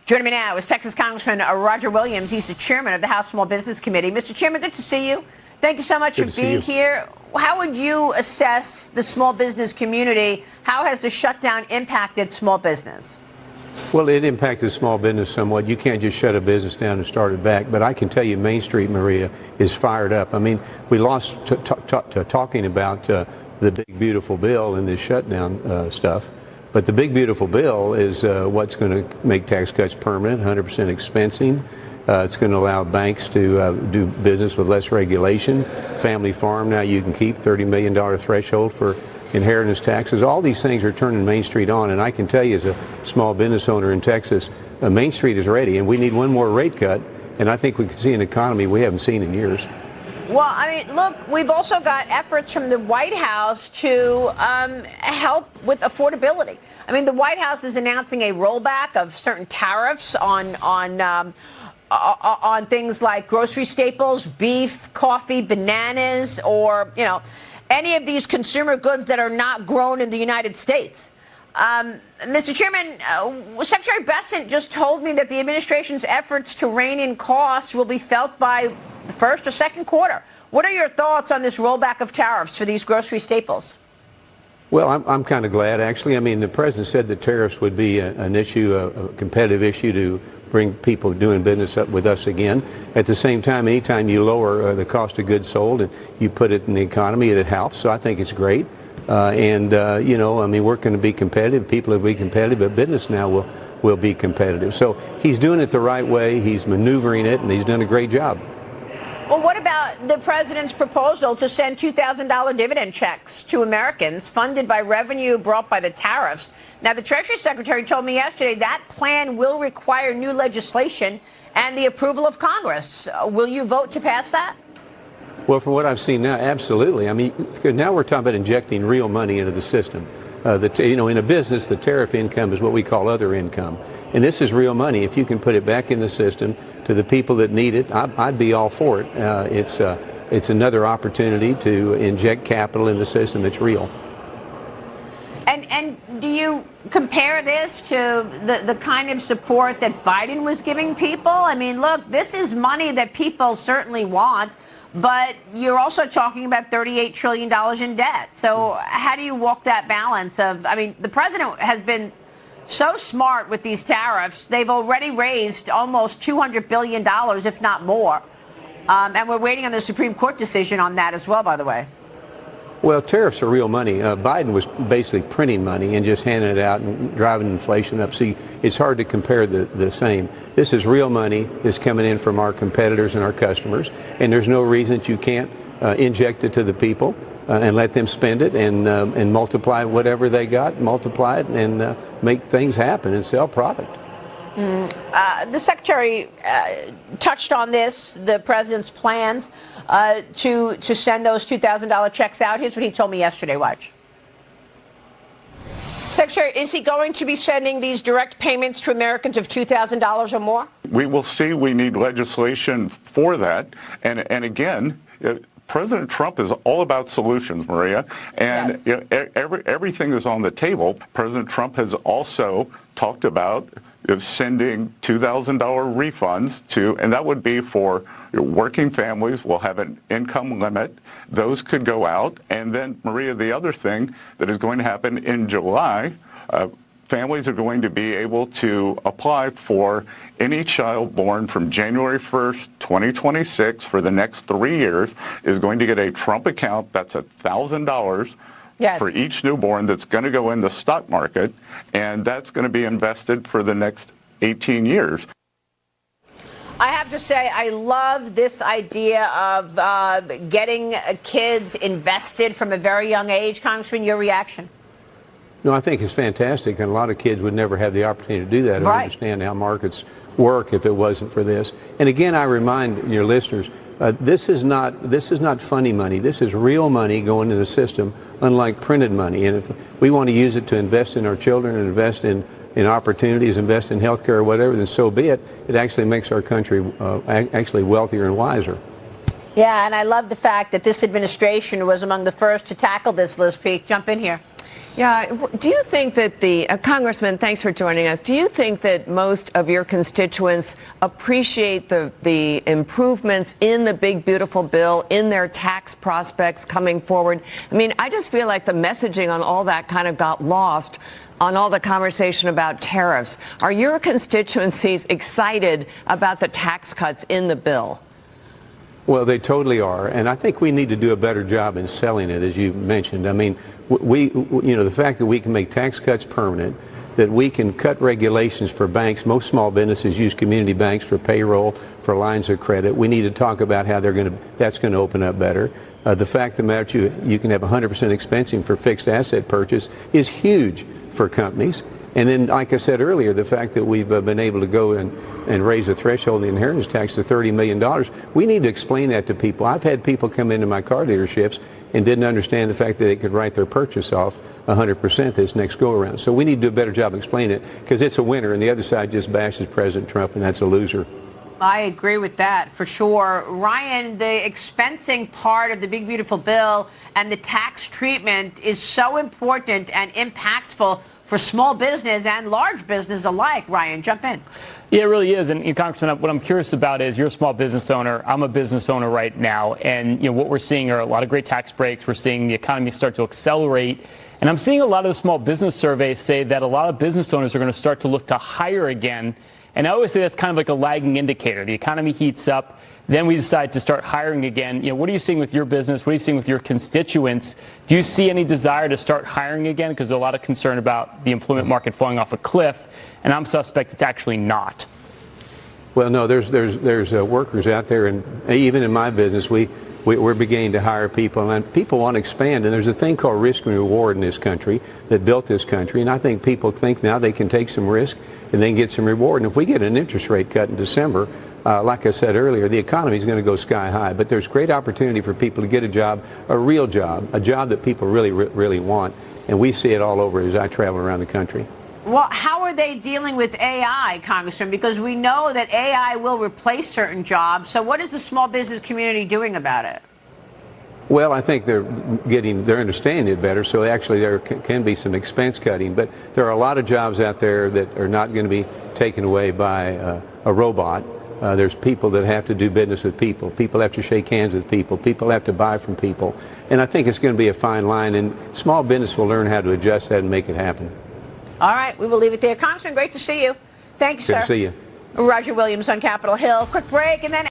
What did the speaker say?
Joining me now is Texas Congressman Roger Williams. He's the chairman of the House Small Business Committee. Mr. Chairman, good to see you. Thank you so much for being here. How would you assess the small business community? How has the shutdown impacted small business? Well, it impacted small business somewhat. You can't just shut a business down and start it back. But I can tell you Main Street, Maria, is fired up. I mean, we lost talking about the big, beautiful bill and this shutdown stuff. But the big, beautiful bill is what's going to make tax cuts permanent, 100% expensing. It's going to allow banks to do business with less regulation. Family farm, now you can keep $30 million threshold for inheritance taxes. All these things are turning Main Street on. And I can tell you as a small business owner in Texas, Main Street is ready. And we need one more rate cut. And I think we can see an economy we haven't seen in years. Well, I mean, look, we've also got efforts from the White House to help with affordability. I mean, the White House is announcing a rollback of certain tariffs on things like grocery staples, beef, coffee, bananas, or, you know, any of these consumer goods that are not grown in the United States. Mr. Chairman, Secretary Bessent just told me that the administration's efforts to rein in costs will be felt by the first or second quarter. What are your thoughts on this rollback of tariffs for these grocery staples? Well, I'm kind of glad, actually. I mean, the president said that tariffs would be an issue, a competitive issue to bring people doing business up with us again. At the same time, anytime you lower the cost of goods sold and you put it in the economy, it helps. So I think it's great. You know, I mean, we're going to be competitive. People will be competitive, but business now will be competitive. So he's doing it the right way. He's maneuvering it, and he's done a great job. Well, what about the president's proposal to send $2,000 dividend checks to Americans funded by revenue brought by the tariffs? Now, the Treasury Secretary told me yesterday that plan will require new legislation and the approval of Congress. Will you vote to pass that? Well, from what I've seen now, absolutely. I mean, now we're talking about injecting real money into the system. You know, in a business, the tariff income is what we call other income. And this is real money. If you can put it back in the system to the people that need it, I'd be all for it. It's another opportunity to inject capital in the system. It's real. And do you compare this to the kind of support that Biden was giving people? I mean, look, this is money that people certainly want, but you're also talking about $38 trillion in debt. So how do you walk that balance of, I mean, the president has been so smart with these tariffs. They've already raised almost $200 billion, if not more. And we're waiting on the Supreme Court decision on that as well, by the way. Well, tariffs are real money. Biden was basically printing money and just handing it out and driving inflation up. So it's hard to compare the same. This is real money that's coming in from our competitors and our customers. And there's no reason that you can't inject it to the people and let them spend it and multiply whatever they got, multiply it and make things happen and sell product. The secretary touched on this, the president's plans to send those $2,000 checks out. Here's what he told me yesterday. Watch. Secretary, is he going to be sending these direct payments to Americans of $2,000 or more? We will see. We need legislation for that. And again, President Trump is all about solutions, Maria, and yes. Everything is on the table. President Trump has also talked about sending $2,000 refunds to, and that would be for working families. Will have an income limit. Those could go out. And then, Maria, the other thing that is going to happen in July, families are going to be able to apply for any child born from January 1st, 2026 for the next 3 years is going to get a Trump account. That's $1,000 for each newborn that's going to go in the stock market, and that's going to be invested for the next 18 years. I have to say, I love this idea of getting kids invested from a very young age. Congressman, your reaction? No, I think it's fantastic, and a lot of kids would never have the opportunity to do that and understand how markets work if it wasn't for this. And again, I remind your listeners, this is not funny money. This is real money going into the system, unlike printed money. And if we want to use it to invest in our children and invest in opportunities, invest in health care or whatever, then so be it. It actually makes our country actually wealthier and wiser. Yeah, and I love the fact that this administration was among the first to tackle this, Liz Peek. Jump in here. Yeah. Do you think that Congressman, thanks for joining us. Do you think that most of your constituents appreciate the improvements in the big, beautiful bill, in their tax prospects coming forward? I mean, I just feel like the messaging on all that kind of got lost on all the conversation about tariffs. Are your constituencies excited about the tax cuts in the bill? Well, they totally are, and I think we need to do a better job in selling it, as you mentioned. I mean, the fact that we can make tax cuts permanent, that we can cut regulations for banks. Most small businesses use community banks for payroll, for lines of credit. We need to talk about how that's going to open up better. The fact that you can have 100% expensing for fixed asset purchase is huge for companies. And then, like I said earlier, the fact that we've been able to go and raise the threshold in the inheritance tax to $30 million, we need to explain that to people. I've had people come into my car dealerships and didn't understand the fact that they could write their purchase off 100% this next go-around. So we need to do a better job explaining it, because it's a winner, and the other side just bashes President Trump, and that's a loser. I agree with that for sure. Ryan, the expensing part of the big, beautiful bill and the tax treatment is so important and impactful for small business and large business alike. Ryan, jump in. Yeah, it really is. And Congressman, what I'm curious about is, you're a small business owner. I'm a business owner right now. And what we're seeing are a lot of great tax breaks. We're seeing the economy start to accelerate. And I'm seeing a lot of the small business surveys say that a lot of business owners are going to start to look to hire again. And I always say that's kind of like a lagging indicator. The economy heats up, then we decide to start hiring again. What are you seeing with your business? What are you seeing with your constituents? Do you see any desire to start hiring again? Because there's a lot of concern about the employment market falling off a cliff, and I'm suspect it's actually not. Well, no, there's workers out there, and even in my business, we're beginning to hire people, and people want to expand. And there's a thing called risk and reward in this country that built this country, and I think people think now they can take some risk and then get some reward. And if we get an interest rate cut in December, like I said earlier, the economy is going to go sky high. But there's great opportunity for people to get a job, a real job, a job that people really want. And we see it all over as I travel around the country. Well, how are they dealing with AI, Congressman? Because we know that AI will replace certain jobs. So what is the small business community doing about it? Well, I think they're understanding it better, so actually there can be some expense cutting. But there are a lot of jobs out there that are not going to be taken away by a robot. There's people that have to do business with people. People have to shake hands with people. People have to buy from people. And I think it's going to be a fine line, and small business will learn how to adjust that and make it happen. All right, we will leave it there. Congressman, great to see you. Thank you, sir. Good to see you. Roger Williams on Capitol Hill. Quick break, and then